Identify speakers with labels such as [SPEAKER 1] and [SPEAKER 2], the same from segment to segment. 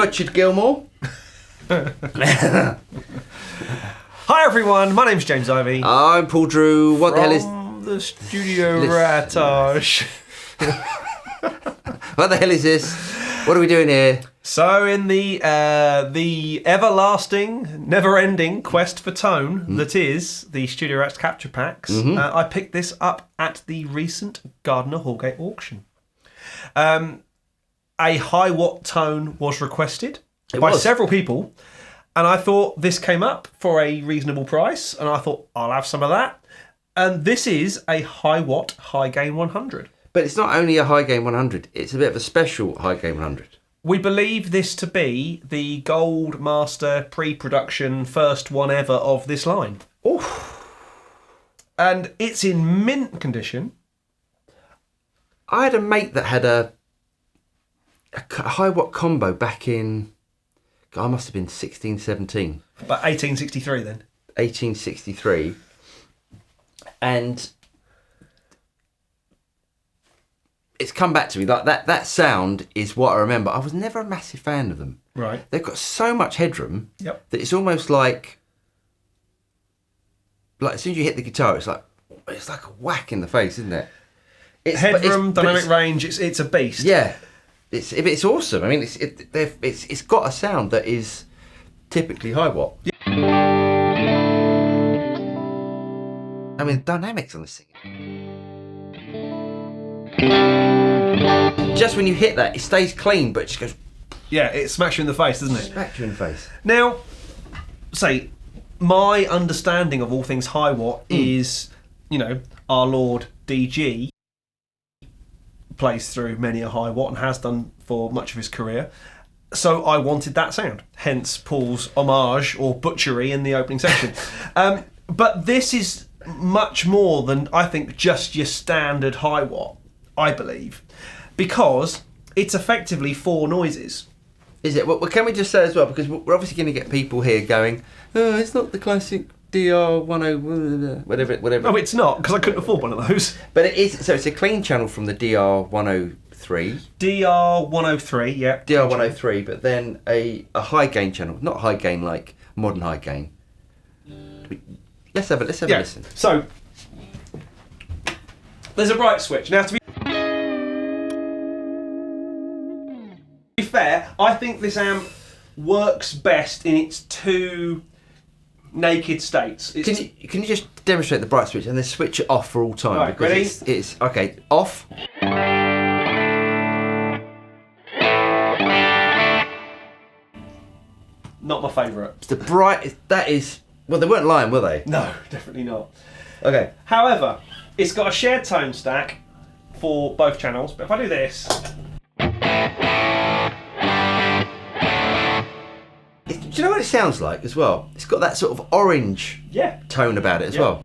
[SPEAKER 1] Butchered Gilmore.
[SPEAKER 2] Hi everyone, my name's James Ivey.
[SPEAKER 1] I'm Paul Drew. What the hell is...
[SPEAKER 2] the studio ratage.
[SPEAKER 1] What the hell is this? What are we doing here?
[SPEAKER 2] So in the everlasting, never-ending quest for tone that is the Studio Rats capture packs, I picked this up at the recent Gardner Hallgate auction. A Hiwatt tone was requested by several people, and I thought this came up for a reasonable price, and I thought I'll have some of that. And this is a Hiwatt Hi Gain 100.
[SPEAKER 1] But it's not only a Hi Gain 100, it's a bit of a special Hi Gain 100.
[SPEAKER 2] We believe this to be the Gold Master pre-production first one ever of this line.
[SPEAKER 1] Oof.
[SPEAKER 2] And it's in mint condition.
[SPEAKER 1] I had a mate that had a Hiwatt combo back in... I must have been 16, 17.
[SPEAKER 2] About 1863 then.
[SPEAKER 1] 1863. And it's come back to me. Like that sound is what I remember. I was never a massive fan of them.
[SPEAKER 2] Right.
[SPEAKER 1] They've got so much headroom
[SPEAKER 2] that
[SPEAKER 1] it's almost like as soon as you hit the guitar, it's like a whack in the face, isn't it?
[SPEAKER 2] Headroom, dynamic range, it's a beast.
[SPEAKER 1] Yeah. It's awesome. I mean, it's got a sound that is typically Hiwatt. Yeah. I mean, the dynamics on this thing. Just when you hit that, it stays clean, but it just goes.
[SPEAKER 2] Yeah, it smacks you in the face, doesn't it?
[SPEAKER 1] Smacks you in the face.
[SPEAKER 2] Now, my understanding of all things Hiwatt is, our Lord DG plays through many a Hiwatt and has done for much of his career. So I wanted that sound, hence Paul's homage or butchery in the opening section. But this is much more than, I think, just your standard Hiwatt, I believe, because it's effectively 4 noises.
[SPEAKER 1] Is it? Well, can we just say as well, because we're obviously going to get people here going, oh, it's not the classic DR10, whatever.
[SPEAKER 2] No, it's not, because I couldn't afford one of those.
[SPEAKER 1] But it is, so it's a clean channel from the DR103.
[SPEAKER 2] DR103, yeah.
[SPEAKER 1] DR103, but then a high gain channel, not high gain like modern high gain. Let's have a listen.
[SPEAKER 2] So, there's a bright switch. Now, to be fair, I think this amp works best in its 2 naked states.
[SPEAKER 1] Can you just demonstrate the bright switch and then switch it off for all time?
[SPEAKER 2] Right, ready?
[SPEAKER 1] It's okay. Off.
[SPEAKER 2] Not my favourite.
[SPEAKER 1] It's the bright. That is. Well, they weren't lying, were they?
[SPEAKER 2] No, definitely not.
[SPEAKER 1] Okay.
[SPEAKER 2] However, it's got a shared tone stack for both channels. But if I do this,
[SPEAKER 1] do you know what it sounds like as well? It's got that sort of orange tone about it as well.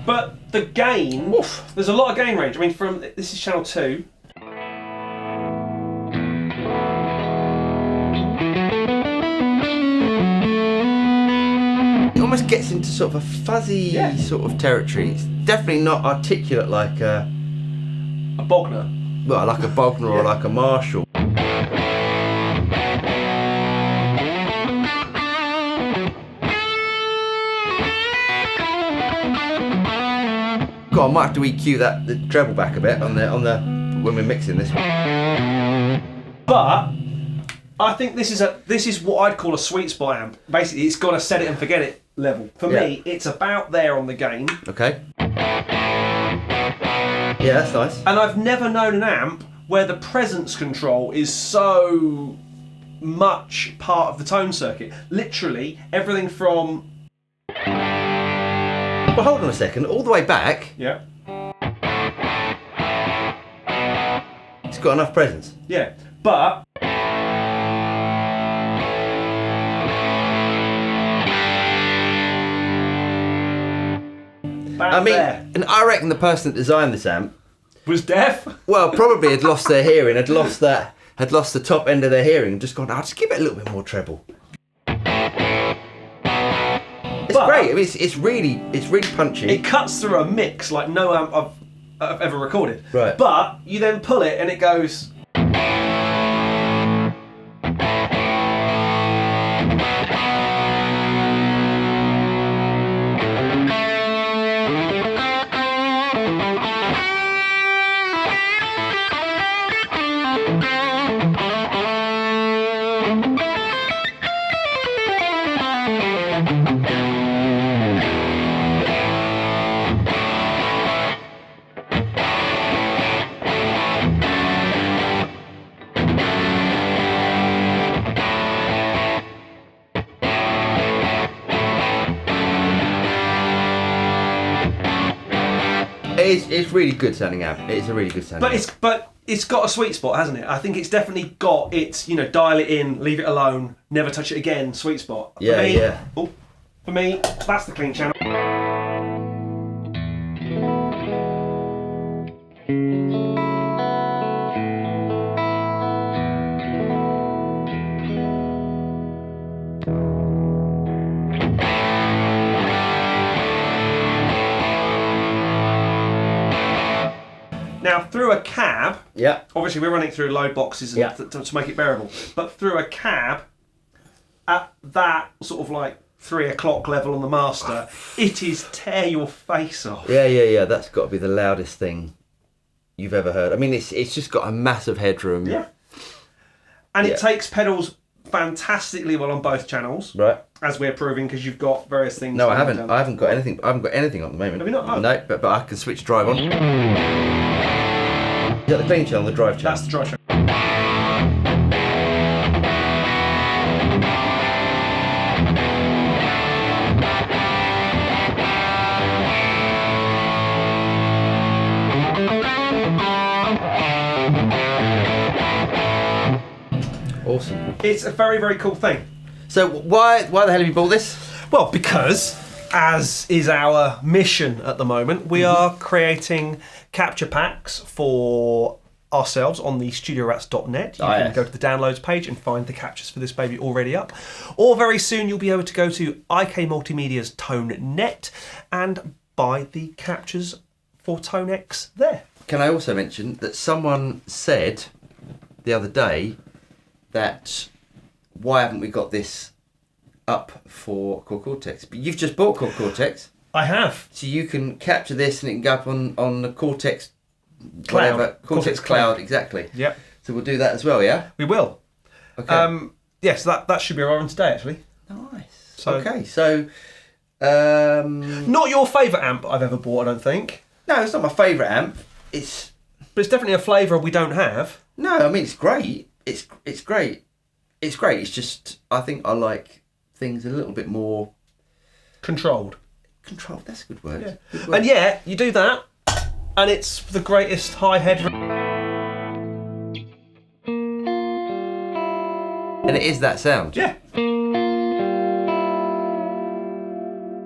[SPEAKER 2] but the gain, there's a lot of gain range. I mean, this is channel 2.
[SPEAKER 1] It almost gets into sort of a fuzzy sort of territory. It's definitely not articulate like a
[SPEAKER 2] Bogner.
[SPEAKER 1] Well, like a Bogner or like a Marshall. God, I might have to EQ the treble back a bit on the when we're mixing this.
[SPEAKER 2] But I think this is what I'd call a sweet spot amp. Basically, it's got a set it and forget it level. For me, it's about there on the gain.
[SPEAKER 1] Okay. Yeah, that's nice.
[SPEAKER 2] And I've never known an amp where the presence control is so much part of the tone circuit. Literally, everything from...
[SPEAKER 1] Well, hold on a second. All the way back...
[SPEAKER 2] Yeah.
[SPEAKER 1] It's got enough presence.
[SPEAKER 2] Yeah, but...
[SPEAKER 1] I mean,
[SPEAKER 2] there.
[SPEAKER 1] and I reckon the person that designed this amp
[SPEAKER 2] Was deaf?
[SPEAKER 1] well, probably had lost their hearing, had lost the top end of their hearing, and just gone, I'll just give it a little bit more treble. It's great. I mean, it's really punchy.
[SPEAKER 2] It cuts through a mix like no amp I've ever recorded.
[SPEAKER 1] Right.
[SPEAKER 2] But you then pull it and it goes.
[SPEAKER 1] It's really good sounding amp. It's a really good sounding amp.
[SPEAKER 2] But it's got a sweet spot, hasn't it? I think it's definitely got its, dial it in, leave it alone, never touch it again, sweet spot.
[SPEAKER 1] Yeah, yeah.
[SPEAKER 2] For me, that's the clean channel. Now, through a cab,
[SPEAKER 1] Yeah.
[SPEAKER 2] obviously we're running through load boxes and to make it bearable, but through a cab, at that sort of like 3 o'clock level on the master, it is tear your face off.
[SPEAKER 1] Yeah. That's got to be the loudest thing you've ever heard. I mean, it's just got a massive headroom.
[SPEAKER 2] Yeah. And it takes pedals fantastically well on both channels.
[SPEAKER 1] Right.
[SPEAKER 2] As we're proving, because you've got various things.
[SPEAKER 1] No, I haven't. I haven't got anything. I haven't got anything on at the moment.
[SPEAKER 2] Have you not? Oh.
[SPEAKER 1] No, but I can switch drive on. Is that the clean channel, the drive channel?
[SPEAKER 2] That's the drive channel.
[SPEAKER 1] Awesome.
[SPEAKER 2] It's a very, very cool thing.
[SPEAKER 1] So why the hell have you bought this?
[SPEAKER 2] Well, because, as is our mission at the moment, we are creating capture packs for ourselves on the studiorats.net. You can go to the downloads page and find the captures for this baby already up. Or very soon you'll be able to go to IK Multimedia's ToneNet and buy the captures for TONEX there.
[SPEAKER 1] Can I also mention that someone said the other day that why haven't we got this up for Core Cortex? But you've just bought Core Cortex.
[SPEAKER 2] I have.
[SPEAKER 1] So you can capture this and it can go up on the Cortex
[SPEAKER 2] Cloud.
[SPEAKER 1] whatever. Cortex Cloud, exactly.
[SPEAKER 2] Yep.
[SPEAKER 1] So we'll do that as well, yeah?
[SPEAKER 2] We will.
[SPEAKER 1] Okay.
[SPEAKER 2] Yes, that should be arriving today, actually.
[SPEAKER 1] Nice.
[SPEAKER 2] So-
[SPEAKER 1] Okay, so
[SPEAKER 2] Not your favourite amp I've ever bought, I don't think.
[SPEAKER 1] no, it's not my favourite amp. It's
[SPEAKER 2] But it's definitely a flavour we don't have.
[SPEAKER 1] no, I mean it's great. It's great. It's great. It's just I think I like things a little bit more
[SPEAKER 2] Controlled.
[SPEAKER 1] controlled. That's a good word.
[SPEAKER 2] Yeah.
[SPEAKER 1] Good word.
[SPEAKER 2] And yeah, you do that, and it's the greatest high head.
[SPEAKER 1] And it is that sound.
[SPEAKER 2] Yeah.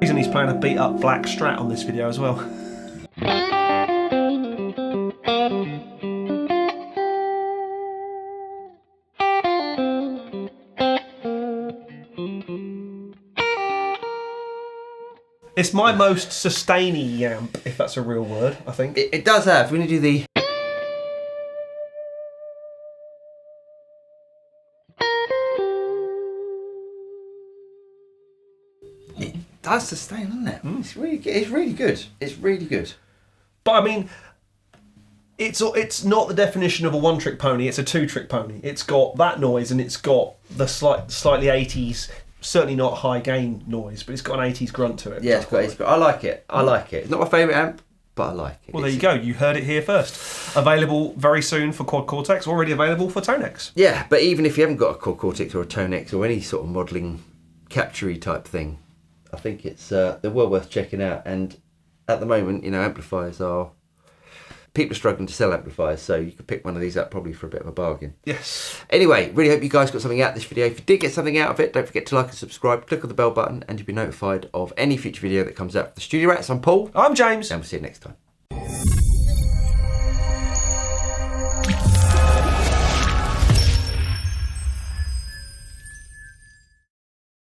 [SPEAKER 2] Reason he's playing a beat up black Strat on this video as well. It's my most sustainy amp, if that's a real word, I think.
[SPEAKER 1] It does have. We're going to do the. It does sustain, doesn't it? It's really good. It's really good. It's really good.
[SPEAKER 2] But I mean, it's not the definition of a one-trick pony. It's a two-trick pony. It's got that noise and it's got the slightly 80s, certainly not high gain noise, but it's got an 80s grunt to it.
[SPEAKER 1] Yeah, it's great. I like it. I like it. It's not my favourite amp, but I like it.
[SPEAKER 2] Well, there you go. You heard it here first. Available very soon for Quad Cortex. Already available for TONEX.
[SPEAKER 1] Yeah, but even if you haven't got a Core Cortex or a TONEX or any sort of modelling capture-y type thing, I think it's they're well worth checking out. And at the moment, amplifiers are people are struggling to sell amplifiers, so you could pick one of these up probably for a bit of a bargain.
[SPEAKER 2] Yes.
[SPEAKER 1] Anyway, really hope you guys got something out of this video. If you did get something out of it, don't forget to like and subscribe, click on the bell button, and you'll be notified of any future video that comes out for the Studio Rats. I'm Paul.
[SPEAKER 2] I'm James.
[SPEAKER 1] And we'll see you next time.